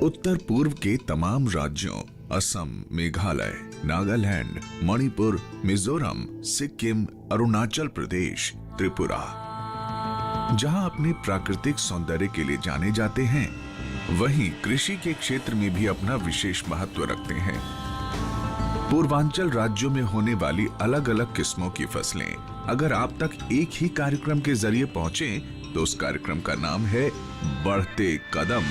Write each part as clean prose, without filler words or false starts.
उत्तर पूर्व के तमाम राज्यों असम, मेघालय, नागालैंड, मणिपुर, मिजोरम, सिक्किम, अरुणाचल प्रदेश, त्रिपुरा, जहां अपने प्राकृतिक सौंदर्य के लिए जाने जाते हैं, वहीं कृषि के क्षेत्र में भी अपना विशेष महत्व रखते हैं। पूर्वांचल राज्यों में होने वाली अलग अलग किस्मों की फसलें अगर आप तक एक ही कार्यक्रम के जरिए पहुंचे तो उस कार्यक्रम का नाम है बढ़ते कदम।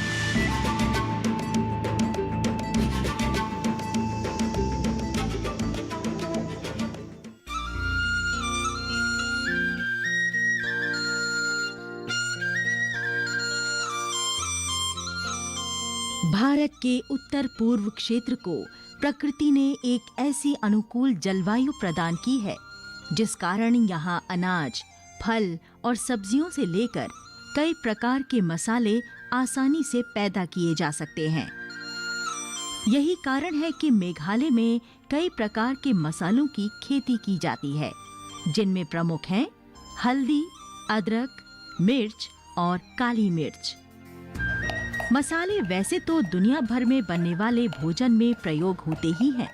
भारत के उत्तर पूर्व क्षेत्र को प्रकृति ने एक ऐसी अनुकूल जलवायु प्रदान की है जिस कारण यहाँ अनाज, फल और सब्जियों से लेकर कई प्रकार के मसाले आसानी से पैदा किए जा सकते हैं। यही कारण है कि मेघालय में कई प्रकार के मसालों की खेती की जाती है, जिनमें प्रमुख हैं हल्दी, अदरक, मिर्च और काली मिर्च। मसाले वैसे तो दुनिया भर में बनने वाले भोजन में प्रयोग होते ही हैं,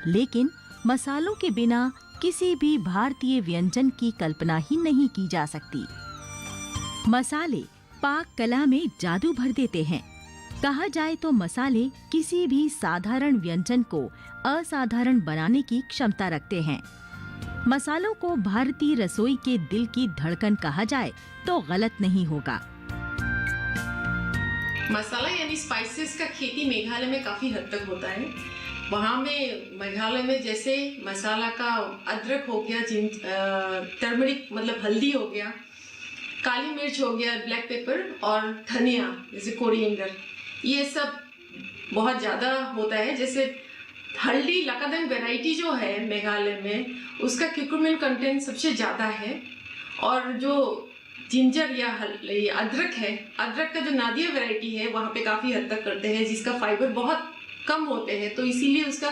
लेकिन मसालों के बिना किसी भी भारतीय व्यंजन की कल्पना ही नहीं की जा सकती। मसाले पाक कला में जादू भर देते हैं। कहा जाए तो मसाले किसी भी साधारण व्यंजन को असाधारण बनाने की क्षमता रखते हैं। मसालों को भारतीय रसोई के दिल की धड़कन कहा जाए तो गलत नहीं होगा। मसाला यानी स्पाइसेस का खेती मेघालय में काफी हद तक होता है। वहाँ में मेघालय में जैसे मसाला का अदरक हो गया, टर्मरिक मतलब हल्दी हो गया, काली मिर्च हो गया, ब्लैक पेपर और धनिया जैसे कोरिएंडर, ये सब बहुत ज़्यादा होता है। जैसे हल्दी लकादंग वैरायटी जो है मेघालय में, उसका क्यूकुमिन कंटेंट सबसे ज़्यादा है। और जो जिंजर या अदरक है, अदरक का जो नादिया वैरायटी है वहाँ पे काफ़ी हद तक करते हैं, जिसका फाइबर बहुत कम होते हैं, तो इसीलिए उसका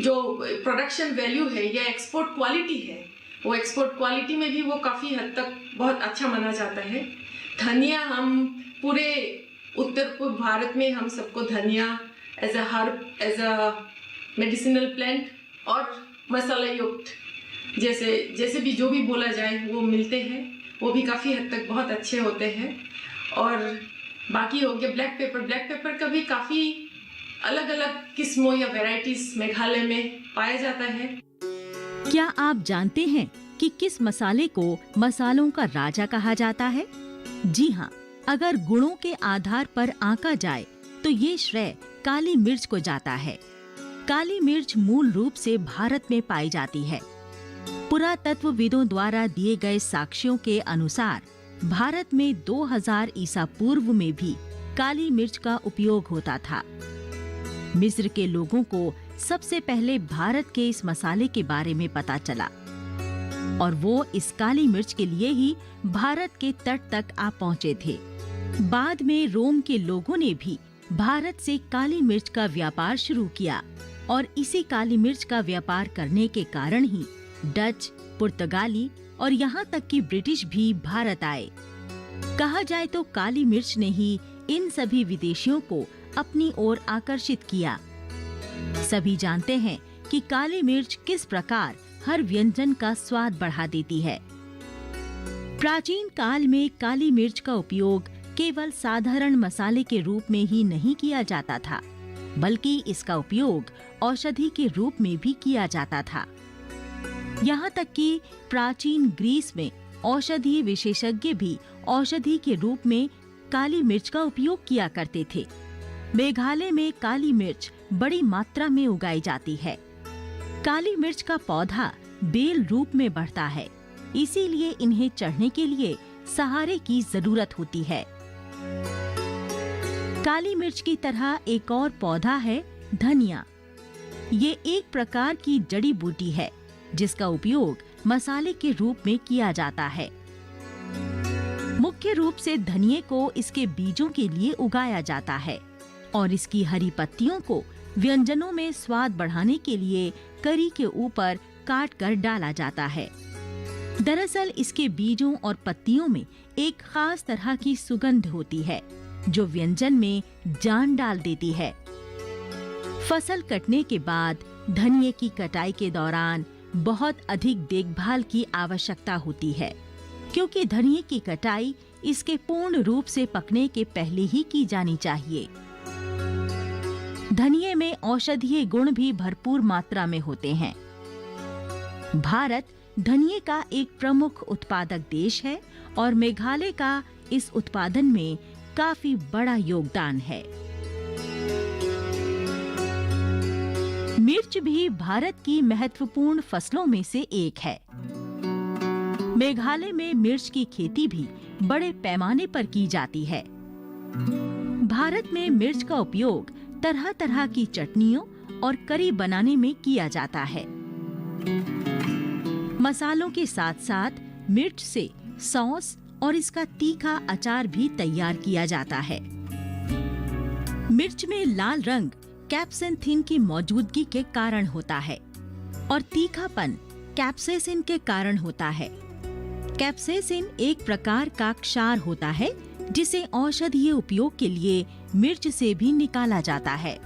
जो प्रोडक्शन वैल्यू है या एक्सपोर्ट क्वालिटी है, वो एक्सपोर्ट क्वालिटी में भी वो काफ़ी हद तक बहुत अच्छा माना जाता है। धनिया हम पूरे उत्तर पूर्व भारत में हम सबको धनिया as a herb, as a medicinal plant और मसाला युक्त जैसे भी जो भी बोला जाए वो मिलते हैं, वो भी काफ़ी हद तक बहुत अच्छे होते हैं। और बाकी हो गया ब्लैक पेपर। ब्लैक पेपर का भी काफ़ी अलग अलग किस्मों या वैरायटीज मेघालय में पाया जाता है। क्या आप जानते हैं कि किस मसाले को मसालों का राजा कहा जाता है? जी हाँ, अगर गुणों के आधार पर आंका जाए तो ये श्रेय काली मिर्च को जाता है। काली मिर्च मूल रूप से भारत में पाई जाती है। पुरातत्वविदों द्वारा दिए गए साक्ष्यों के अनुसार भारत में 2000 ईसा पूर्व में भी काली मिर्च का उपयोग होता था। मिस्र के लोगों को सबसे पहले भारत के इस मसाले के बारे में पता चला और वो इस काली मिर्च के लिए ही भारत के तट तक आ पहुंचे थे। बाद में रोम के लोगों ने भी भारत से काली मिर्च का व्यापार शुरू किया और इसी काली मिर्च का व्यापार करने के कारण ही डच, पुर्तगाली और यहाँ तक कि ब्रिटिश भी भारत आए। कहा जाए तो काली मिर्च ने ही इन सभी विदेशियों को अपनी ओर आकर्षित किया। सभी जानते हैं कि काली मिर्च किस प्रकार हर व्यंजन का स्वाद बढ़ा देती है। प्राचीन काल में काली मिर्च का उपयोग केवल साधारण मसाले के रूप में ही नहीं किया जाता था, बल्कि इसका उपयोग औषधि के रूप में भी किया जाता था। यहाँ तक कि प्राचीन ग्रीस में औषधीय विशेषज्ञ भी औषधि के रूप में काली मिर्च का उपयोग किया करते थे। मेघालय में काली मिर्च बड़ी मात्रा में उगाई जाती है। काली मिर्च का पौधा बेल रूप में बढ़ता है, इसीलिए इन्हें चढ़ने के लिए सहारे की जरूरत होती है। काली मिर्च की तरह एक और पौधा है धनिया। ये एक प्रकार की जड़ी बूटी है जिसका उपयोग मसाले के रूप में किया जाता है। मुख्य रूप से धनिये को इसके बीजों के लिए उगाया जाता है और इसकी हरी पत्तियों को व्यंजनों में स्वाद बढ़ाने के लिए करी के ऊपर काट कर डाला जाता है। दरअसल इसके बीजों और पत्तियों में एक खास तरह की सुगंध होती है जो व्यंजन में जान डाल देती है। फसल कटने के बाद धनिये की कटाई के दौरान बहुत अधिक देखभाल की आवश्यकता होती है, क्योंकि धनिये की कटाई इसके पूर्ण रूप से पकने के पहले ही की जानी चाहिए। धनिये में औषधीय गुण भी भरपूर मात्रा में होते हैं। भारत धनिये का एक प्रमुख उत्पादक देश है और मेघालय का इस उत्पादन में काफी बड़ा योगदान है। मिर्च भी भारत की महत्वपूर्ण फसलों में से एक है। मेघालय में मिर्च की खेती भी बड़े पैमाने पर की जाती है। भारत में मिर्च का उपयोग तरह तरह की चटनियों और करी बनाने में किया जाता है। मसालों के साथ साथ मिर्च से सॉस और इसका तीखा अचार भी तैयार किया जाता है। मिर्च में लाल रंग कैप्सेसिन की मौजूदगी के कारण होता है और तीखापन कैप्सेसिन के कारण होता है। कैप्सेसिन एक प्रकार का क्षार होता है जिसे औषधीय उपयोग के लिए मिर्च से भी निकाला जाता है।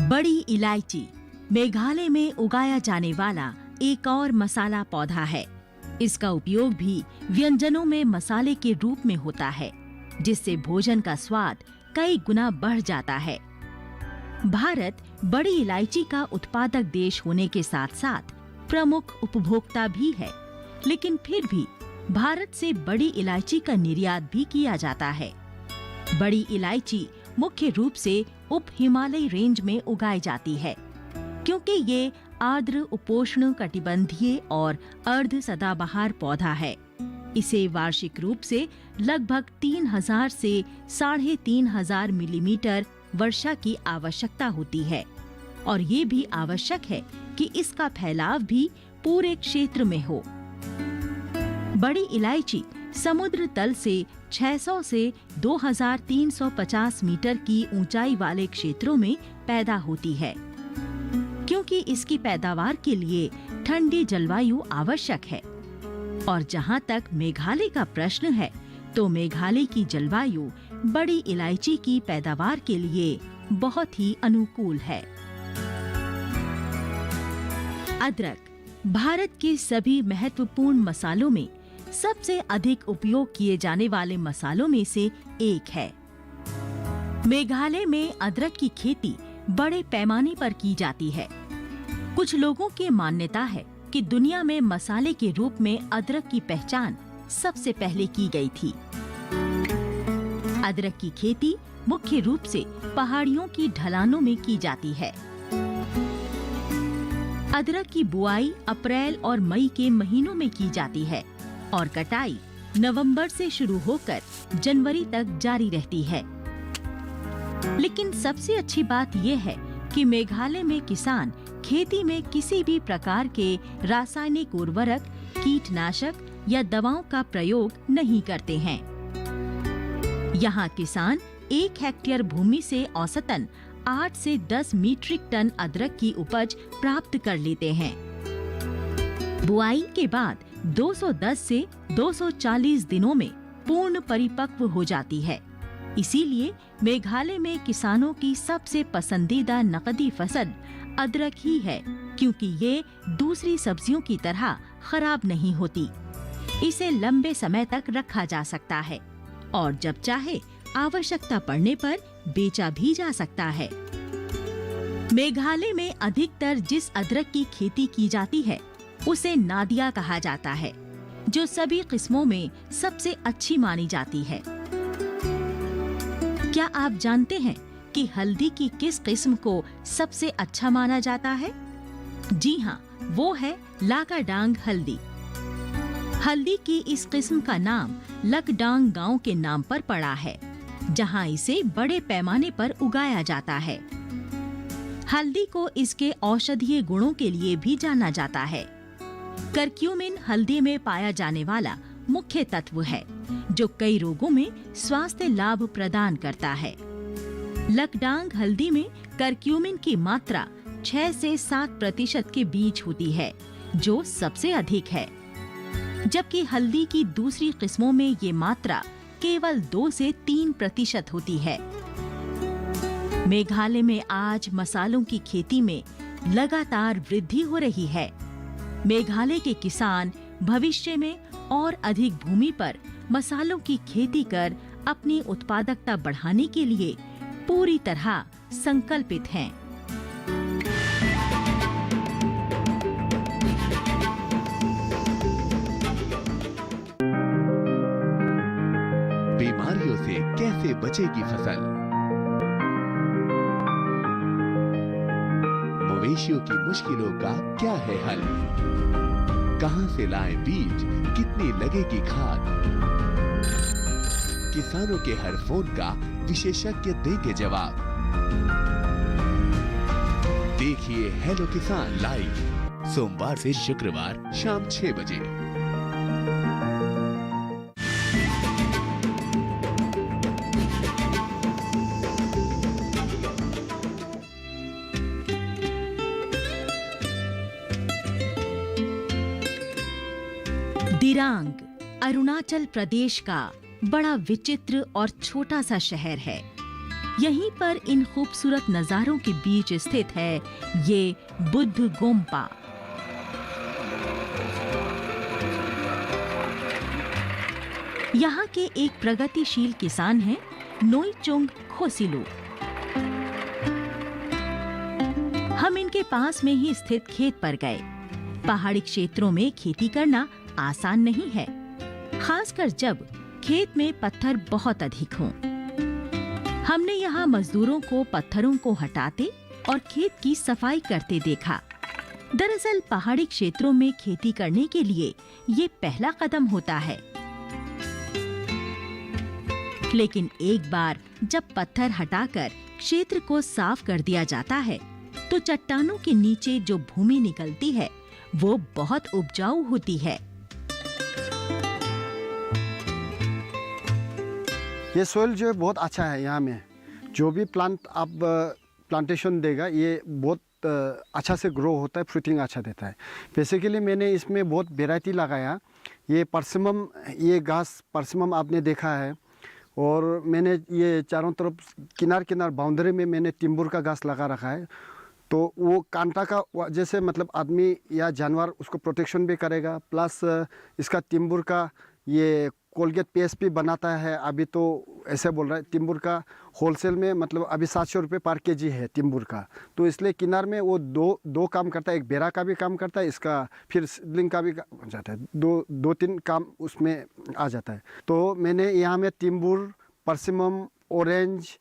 बड़ी इलायची मेघालय में उगाया जाने वाला एक और मसाला पौधा है। इसका उपयोग भी व्यंजनों में मसाले के रूप में होता है, जिससे भोजन का स्वाद कई गुना बढ़ जाता है। भारत बड़ी इलायची का उत्पादक देश होने के साथ साथ प्रमुख उपभोक्ता भी है, लेकिन फिर भी भारत से बड़ी इलायची का निर्यात भी किया जाता है। बड़ी इलायची मुख्य रूप से उप हिमालयी रेंज में उगाई जाती है, क्योंकि ये आर्द्र उपोष्ण कटिबंधीय और अर्ध सदाबहार पौधा है। इसे वार्षिक रूप से लगभग 3000 से 3500 मिलीमीटर वर्षा की आवश्यकता होती है और ये भी आवश्यक है कि इसका फैलाव भी पूरे क्षेत्र में हो। बड़ी इलायची समुद्र तल से 600 से 2350 मीटर की ऊंचाई वाले क्षेत्रों में पैदा होती है। क्योंकि इसकी पैदावार के लिए ठंडी जलवायु आवश्यक है और जहां तक मेघालय का प्रश्न है, तो मेघालय की जलवायु बड़ी इलायची की पैदावार के लिए बहुत ही अनुकूल है। अदरक भारत के सभी महत्वपूर्ण मसालों में सबसे अधिक उपयोग किए जाने वाले मसालों में से एक है। मेघालय में अदरक की खेती बड़े पैमाने पर की जाती है। कुछ लोगों की मान्यता है कि दुनिया में मसाले के रूप में अदरक की पहचान सबसे पहले की गई थी। अदरक की खेती मुख्य रूप से पहाड़ियों की ढलानों में की जाती है। अदरक की बुआई अप्रैल और मई के महीनों में की जाती है और कटाई नवंबर से शुरू होकर जनवरी तक जारी रहती है। लेकिन सबसे अच्छी बात यह है कि मेघालय में किसान खेती में किसी भी प्रकार के रासायनिक उर्वरक, कीटनाशक या दवाओं का प्रयोग नहीं करते हैं। यहाँ किसान 1 हेक्टेयर भूमि से औसतन 8 से 10 मीट्रिक टन अदरक की उपज प्राप्त कर लेते हैं। बुआई के बाद 210 से 240 दिनों में पूर्ण परिपक्व हो जाती है। इसीलिए मेघालय में किसानों की सबसे पसंदीदा नकदी फसल अदरक ही है, क्योंकि ये दूसरी सब्जियों की तरह खराब नहीं होती। इसे लंबे समय तक रखा जा सकता है और जब चाहे आवश्यकता पड़ने पर बेचा भी जा सकता है। मेघालय में अधिकतर जिस अदरक की खेती की जाती है उसे नादिया कहा जाता है, जो सभी किस्मों में सबसे अच्छी मानी जाती है। क्या आप जानते हैं कि हल्दी की किस किस्म को सबसे अच्छा माना जाता है? जी हाँ, वो है लाकाडांग हल्दी। हल्दी की इस किस्म का नाम लकडांग गांव के नाम पर पड़ा है, जहां इसे बड़े पैमाने पर उगाया जाता है। हल्दी को इसके औषधीय गुणों के लिए भी जाना जाता है। करक्यूमिन हल्दी में पाया जाने वाला मुख्य तत्व है, जो कई रोगों में स्वास्थ्य लाभ प्रदान करता है। लकडांग हल्दी में करक्यूमिन की मात्रा 6 से 7% के बीच होती है, जो सबसे अधिक है। जबकि हल्दी की दूसरी किस्मों में ये मात्रा केवल 2 से 3% होती है। मेघालय में आज मसालों की खेती में लगातार वृद्धि हो रही है। मेघालय के किसान भविष्य में और अधिक भूमि पर मसालों की खेती कर अपनी उत्पादकता बढ़ाने के लिए पूरी तरह संकल्पित हैं। बीमारियों से कैसे बचेगी फसल? मवेशियों की मुश्किलों का क्या है हल? कहां से लाएं बीज, कितनी लगेगी खाद? किसानों के हर फोन का विशेषज्ञ देंगे जवाब। देखिए हेलो किसान लाइव सोमवार से शुक्रवार शाम 6 बजे। दिरांग अरुणाचल प्रदेश का बड़ा विचित्र और छोटा सा शहर है। यहीं पर इन खूबसूरत नजारों के बीच स्थित है ये बुद्ध गोम्पा। यहाँ के एक प्रगतिशील किसान हैं नोईचुंग खोसिलू। हम इनके पास में ही स्थित खेत पर गए। पहाड़ी क्षेत्रों में खेती करना आसान नहीं है, खासकर जब खेत में पत्थर बहुत अधिक हों। हमने यहाँ मजदूरों को पत्थरों को हटाते और खेत की सफाई करते देखा। दरअसल पहाड़ी क्षेत्रों में खेती करने के लिए ये पहला कदम होता है। लेकिन एक बार जब पत्थर हटाकर क्षेत्र को साफ कर दिया जाता है, तो चट्टानों के नीचे जो भूमि निकलती है वो बहुत उपजाऊ होती है। ये सोइल जो है बहुत अच्छा है। यहाँ में जो भी प्लांट आप प्लांटेशन देगा ये बहुत अच्छा से ग्रो होता है, फ्रूटिंग अच्छा देता है। बेसिकली मैंने इसमें बहुत वैरायटी लगाया। ये परसिमम, ये घास परसिमम आपने देखा है, और मैंने ये चारों तरफ किनार किनार बाउंड्री में मैंने टिम्बर का घास लगा रखा है। तो वो कांटा का जैसे मतलब आदमी या जानवर उसको प्रोटेक्शन भी करेगा, प्लस इसका टिम्बर का ये कोलगेट पेस्ट भी बनाता है। अभी तो ऐसे बोल रहा है टिम्बर का होलसेल में मतलब अभी 700 रुपये पर केजी है टिम्बर का। तो इसलिए किनार में वो दो काम करता है, एक बेरा का भी काम करता है, इसका फिर सीडलिंग का भी हो जाता है। दो तीन काम उसमें आ जाता है। तो मैंने यहाँ में टिम्बर, परसिमम, ऑरेंज,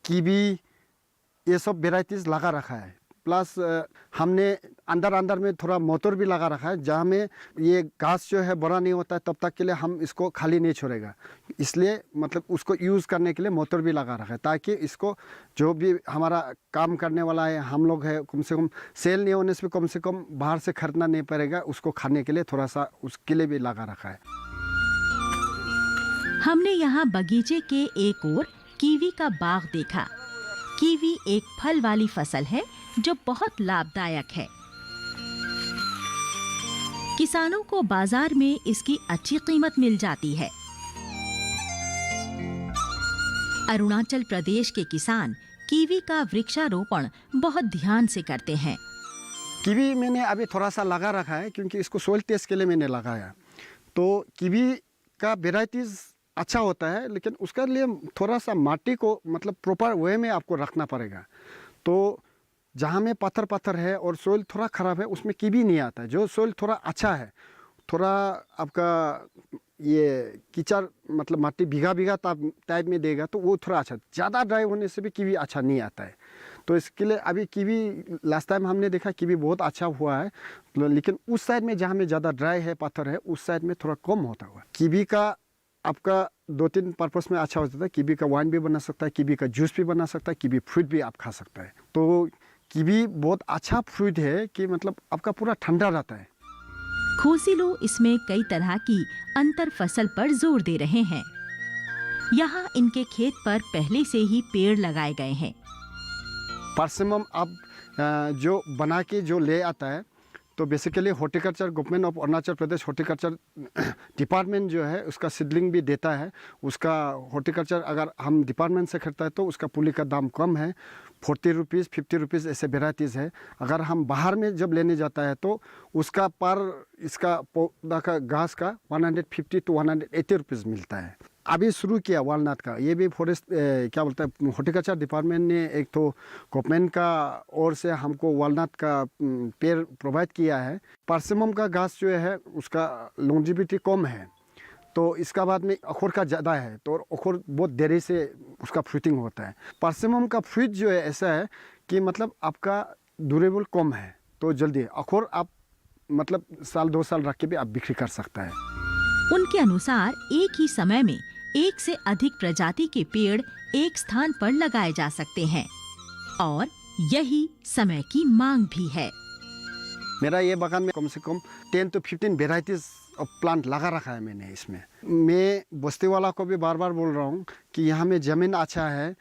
कीवी ये सब वेराइटीज़ लगा रखा है। प्लस हमने अंदर में थोड़ा मोटर भी लगा रखा है, जहाँ में ये घास जो है बड़ा नहीं होता है तब तक के लिए हम इसको खाली नहीं छोड़ेगा। इसलिए मतलब उसको यूज़ करने के लिए मोटर भी लगा रखा है, ताकि इसको जो भी हमारा काम करने वाला है हम लोग है, कम से कम सेल नहीं होने से कम बाहर से खरीदना नहीं पड़ेगा। उसको खाने के लिए थोड़ा सा उसके लिए भी लगा रखा है। हमने यहाँ बगीचे के एक ओर कीवी का बाग देखा। कीवी एक फल वाली फसल है जो बहुत लाभदायक है। किसानों को बाजार में इसकी अच्छी कीमत मिल जाती है। अरुणाचल प्रदेश के किसान कीवी का वृक्षारोपण बहुत ध्यान से करते हैं। कीवी मैंने अभी थोड़ा सा लगा रखा है, क्योंकि इसको सोइल टेस्ट के लिए मैंने लगाया। तो कीवी का वेराइटीज़ अच्छा होता है, लेकिन उसके लिए थोड़ा सा माटी को मतलब प्रॉपर वे में आपको रखना पड़ेगा। तो जहाँ में पत्थर है और सोइल थोड़ा ख़राब है, उसमें कीवी नहीं आता है। जो सोइल थोड़ा अच्छा है, थोड़ा आपका ये कीचड़ मतलब माटी भीगा टाइप में देगा तो वो थोड़ा अच्छा। ज़्यादा ड्राई होने से भी कीवी अच्छा नहीं आता है। तो इसके लिए अभी कीवी लास्ट टाइम हमने देखा कीवी बहुत अच्छा हुआ है, लेकिन उस साइड में जहाँ में ज़्यादा ड्राई है, पत्थर है, उस साइड में थोड़ा कम होता हुआ। कीवी का आपका 2-3 पर्पस में अच्छा हो जाता है। कीवी का वाइन भी बना सकता है, कीवी का जूस भी बना सकता है, कीवी फ्रूट भी आप खा सकता है। तो कीवी बहुत अच्छा फ्रूट है कि मतलब आपका पूरा ठंडा रहता है। खोसिलू इसमें कई तरह की अंतर फसल पर जोर दे रहे हैं। यहाँ इनके खेत पर पहले से ही पेड़ लगाए गए हैं। परसिमम आप जो बना के जो ले आता है, तो basically horticulture government of Arunachal Pradesh horticulture department जो है उसका सीडलिंग भी देता है। उसका हॉर्टिकल्चर अगर हम डिपार्टमेंट से खरीदता है तो उसका पुली का दाम कम है, 40 रुपीज़ 50 रुपीज़ ऐसे वेराइटीज़ है। अगर हम बाहर में जब लेने जाता है तो उसका इसका पौधा का घास का 150 to 180 रुपीज़ मिलता है। अभी शुरू किया वालनट का, ये भी फॉरेस्ट क्या बोलता है हॉर्टिकल्चर डिपार्टमेंट ने एक तो गवर्नमेंट का ओर से हमको वालनट का पेड़ प्रोवाइड किया है। परसिमम का घास जो है उसका लॉन्जिविटी कम है, तो इसका बाद में अखरोट का ज़्यादा है, तो अखरोट बहुत देरी से उसका फ्रूटिंग होता है। परसिमम का फ्रूट जो है ऐसा है कि मतलब आपका ड्यूरेबल कम है, तो जल्दी अखरोट आप मतलब साल 2 साल रख के भी आप बिक्री कर सकता है। उनके अनुसार एक ही समय में एक से अधिक प्रजाति के पेड़ एक स्थान पर लगाए जा सकते हैं और यही समय की मांग भी है। मेरा ये बागान में कम से कम 10 to 15 वेराइटीज ऑफ प्लांट लगा रखा है मैंने इसमें। मैं बस्ती वाला को भी बार बार बोल रहा हूँ कि यहाँ में ज़मीन अच्छा है,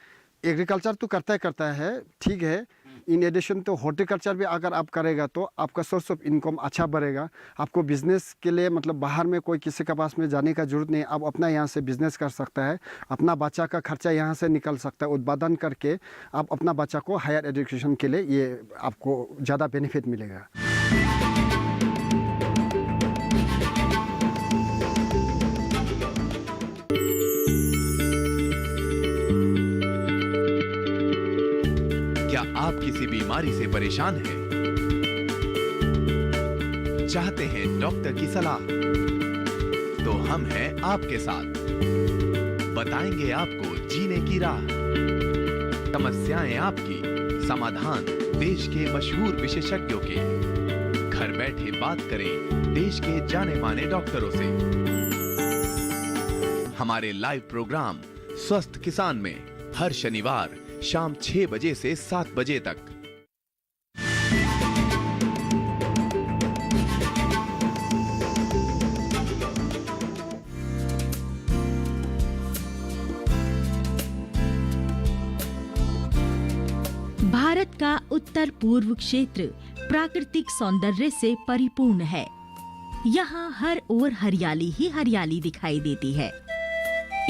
एग्रीकल्चर तो करता है ठीक है, इन एडिशन तो हॉर्टिकल्चर भी अगर आप करेगा तो आपका सोर्स ऑफ इनकम अच्छा बढ़ेगा। आपको बिजनेस के लिए मतलब बाहर में कोई किसी के पास में जाने का जरूरत नहीं, आप अपना यहाँ से बिजनेस कर सकता है, अपना बच्चा का खर्चा यहाँ से निकल सकता है। उत्पादन करके आप अपना बच्चा को हायर एजुकेशन के लिए ये आपको ज़्यादा बेनिफिट मिलेगा। क्या आप किसी बीमारी से परेशान हैं? चाहते हैं डॉक्टर की सलाह? तो हम हैं आपके साथ, बताएंगे आपको जीने की राह। समस्याएं आपकी, समाधान देश के मशहूर विशेषज्ञों के। घर बैठे बात करें देश के जाने माने डॉक्टरों से। हमारे लाइव प्रोग्राम स्वस्थ किसान में हर शनिवार शाम 6 बजे से 7 बजे तक। भारत का उत्तर पूर्व क्षेत्र प्राकृतिक सौंदर्य से परिपूर्ण है। यहाँ हर ओर हरियाली ही हरियाली दिखाई देती है।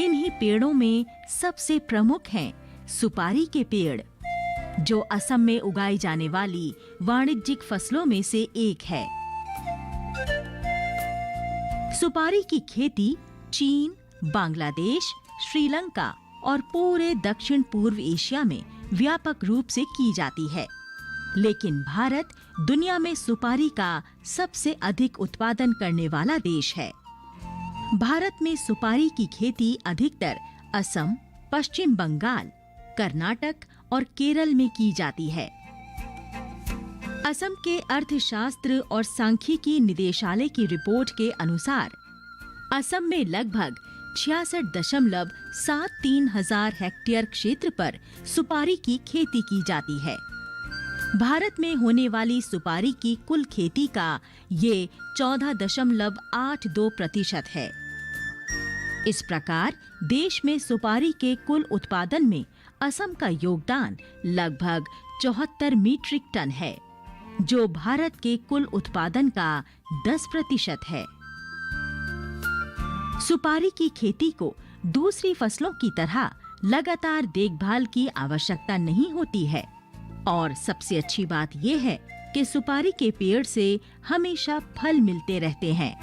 इन्हीं पेड़ों में सबसे प्रमुख हैं सुपारी के पेड़, जो असम में उगाई जाने वाली वाणिज्यिक फसलों में से एक है। सुपारी की खेती चीन, बांग्लादेश, श्रीलंका और पूरे दक्षिण पूर्व एशिया में व्यापक रूप से की जाती है, लेकिन भारत दुनिया में सुपारी का सबसे अधिक उत्पादन करने वाला देश है। भारत में सुपारी की खेती अधिकतर असम, पश्चिम बंगाल, कर्नाटक और केरल में की जाती है। असम के अर्थशास्त्र और सांख्यिकी निदेशालय की रिपोर्ट के अनुसार असम में लगभग 66.73 हजार हेक्टेयर क्षेत्र पर सुपारी की खेती की जाती है। भारत में होने वाली सुपारी की कुल खेती का ये 14.82% है। इस प्रकार देश में सुपारी के कुल उत्पादन में असम का योगदान लगभग 74 मीट्रिक टन है, जो भारत के कुल उत्पादन का 10% है। सुपारी की खेती को दूसरी फसलों की तरह लगातार देखभाल की आवश्यकता नहीं होती है, और सबसे अच्छी बात यह है कि सुपारी के पेड़ से हमेशा फल मिलते रहते हैं।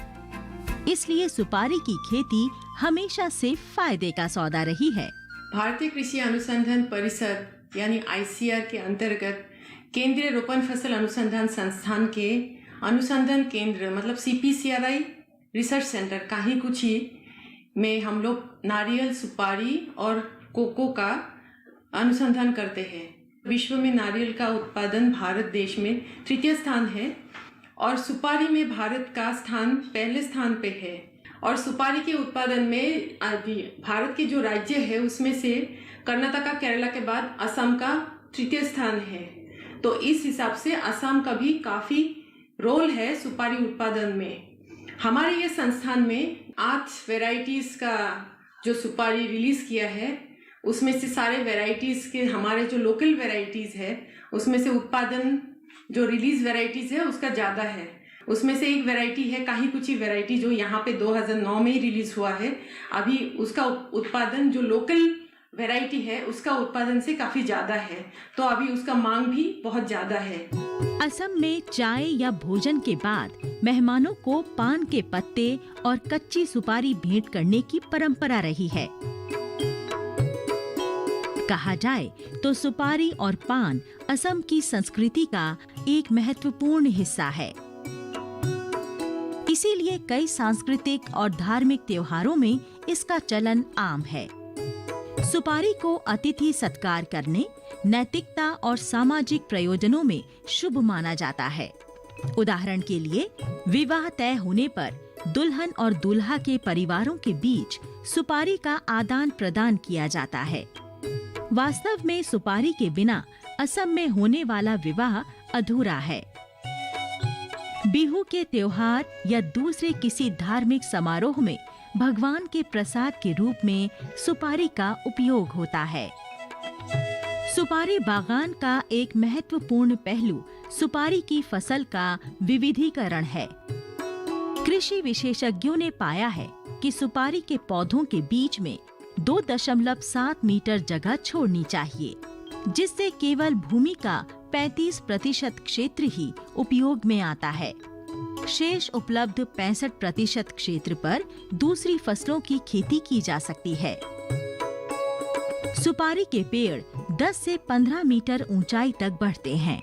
इसलिए सुपारी की खेती हमेशा से फायदे का सौदा रही है। भारतीय कृषि अनुसंधान परिषद यानी ICAR के अंतर्गत केंद्रीय रोपण फसल अनुसंधान संस्थान के अनुसंधान केंद्र मतलब CPCRI रिसर्च सेंटर काहीकुची में हम लोग नारियल, सुपारी और कोको का अनुसंधान करते हैं। विश्व में नारियल का उत्पादन भारत देश में 3य स्थान है और सुपारी में भारत का स्थान पहले स्थान पे है। और सुपारी के उत्पादन में भारत के जो राज्य है उसमें से कर्नाटक, केरला के बाद असम का 3य स्थान है। तो इस हिसाब से असम का भी काफ़ी रोल है सुपारी उत्पादन में। हमारे ये संस्थान में 8 वेराइटीज़ का जो सुपारी रिलीज़ किया है, उसमें से सारे वेराइटीज़ के हमारे जो लोकल वेराइटीज़ है उसमें से उत्पादन जो रिलीज़ वेराइटीज़ है उसका ज़्यादा है। उसमें से एक वैरायटी है काही कुची वैरायटी, जो यहाँ पे 2009 में ही रिलीज हुआ है। अभी उसका उत्पादन जो लोकल वैरायटी है उसका उत्पादन से काफी ज्यादा है, तो अभी उसका मांग भी बहुत ज्यादा है। असम में चाय या भोजन के बाद मेहमानों को पान के पत्ते और कच्ची सुपारी भेंट करने की परंपरा रही है। कहा जाए तो सुपारी और पान असम की संस्कृति का एक महत्वपूर्ण हिस्सा है। इसीलिए कई सांस्कृतिक और धार्मिक त्योहारों में इसका चलन आम है। सुपारी को अतिथि सत्कार करने, नैतिकता और सामाजिक प्रयोजनों में शुभ माना जाता है। उदाहरण के लिए, विवाह तय होने पर दुल्हन और दूल्हा के परिवारों के बीच सुपारी का आदान प्रदान किया जाता है। वास्तव में सुपारी के बिना असम में होने वाला विवाह अधूरा है। बिहू के त्योहार या दूसरे किसी धार्मिक समारोह में भगवान के प्रसाद के रूप में सुपारी का उपयोग होता है। सुपारी बागान का एक महत्वपूर्ण पहलू सुपारी की फसल का विविधीकरण है। कृषि विशेषज्ञों ने पाया है कि सुपारी के पौधों के बीच में 2.7 मीटर जगह छोड़नी चाहिए, जिससे केवल भूमि का 35% क्षेत्र ही उपयोग में आता है। शेष उपलब्ध 65% क्षेत्र पर दूसरी फसलों की खेती की जा सकती है। सुपारी के पेड़ 10 से 15 मीटर ऊंचाई तक बढ़ते हैं।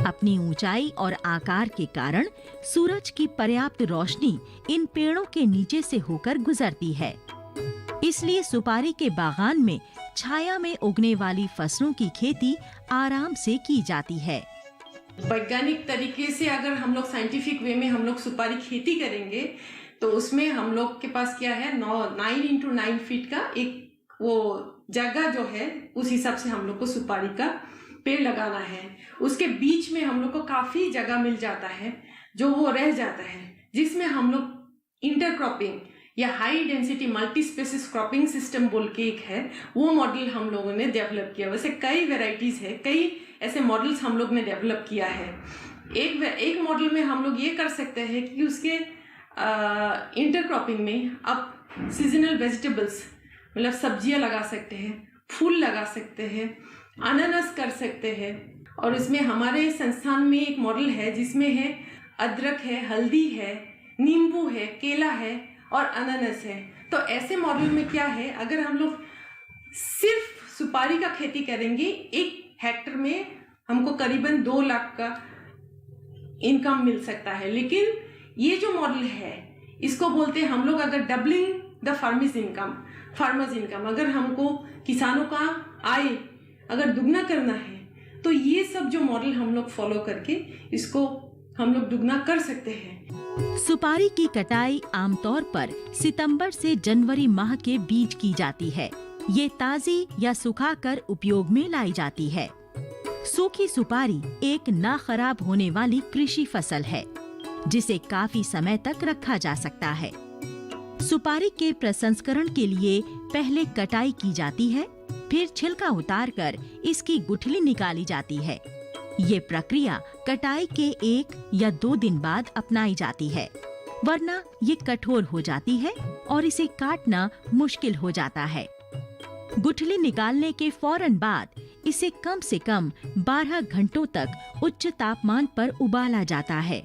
अपनी ऊंचाई और आकार के कारण सूरज की पर्याप्त रोशनी इन पेड़ों के नीचे से होकर गुजरती है। इसलिए सुपारी के बागान में छाया में उगने वाली फसलों की खेती आराम से की जाती है। वैज्ञानिक तरीके से अगर हम लोग साइंटिफिक वे में हम लोग सुपारी खेती करेंगे तो उसमें हम लोग के पास क्या है 9x9 फीट का एक वो जगह जो है, उस हिसाब से हम लोग को सुपारी का पेड़ लगाना है। उसके बीच में हम लोग को काफी जगह मिल जाता है जो वो रह जाता है, जिसमें हम लोग इंटरक्रॉपिंग या high density multi species cropping system बोल के एक है, वो मॉडल हम लोगों ने डेवलप किया। वैसे कई वेराइटीज है, कई ऐसे मॉडल्स हम लोग ने डेवलप किया है। एक मॉडल में हम लोग ये कर सकते हैं कि उसके इंटरक्रॉपिंग में आप सीजनल वेजिटेबल्स मतलब सब्जियां लगा सकते हैं, फूल लगा सकते हैं, अनानास कर सकते हैं। और इसमें हमारे संस्थान में एक मॉडल है जिसमें है अदरक है, हल्दी है, नींबू है, केला है और अनानास है। तो ऐसे मॉडल में क्या है, अगर हम लोग सिर्फ सुपारी का खेती करेंगे, 1 हेक्टर में हमको करीबन 2 लाख का इनकम मिल सकता है। लेकिन ये जो मॉडल है इसको बोलते हैं हम लोग अगर डबलिंग द फार्मर्स इनकम, अगर हमको किसानों का आय अगर दुगना करना है तो ये सब जो मॉडल हम लोग फॉलो करके इसको हम लोग दुगना कर सकते हैं। सुपारी की कटाई आमतौर पर सितंबर से जनवरी माह के बीच की जाती है। ये ताजी या सुखाकर उपयोग में लाई जाती है। सूखी सुपारी एक ना खराब होने वाली कृषि फसल है जिसे काफी समय तक रखा जा सकता है। सुपारी के प्रसंस्करण के लिए पहले कटाई की जाती है, फिर छिलका उतारकर इसकी गुठली निकाली जाती है। ये प्रक्रिया कटाई के 1 या 2 दिन बाद अपनाई जाती है, वरना ये कठोर हो जाती है और इसे काटना मुश्किल हो जाता है। गुठली निकालने के फौरन बाद इसे कम से कम 12 घंटों तक उच्च तापमान पर उबाला जाता है।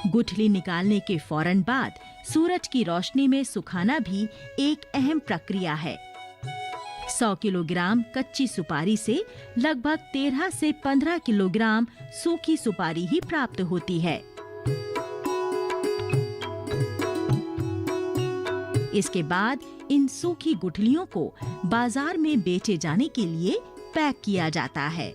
गुठली निकालने के फौरन बाद सूरज की रोशनी में सुखाना भी एक अहम प्रक्रिया है। 100 किलोग्राम कच्ची सुपारी से लगभग 13 से 15 किलोग्राम सूखी सुपारी ही प्राप्त होती है। इसके बाद इन सूखी गुठलियों को बाजार में बेचे जाने के लिए पैक किया जाता है।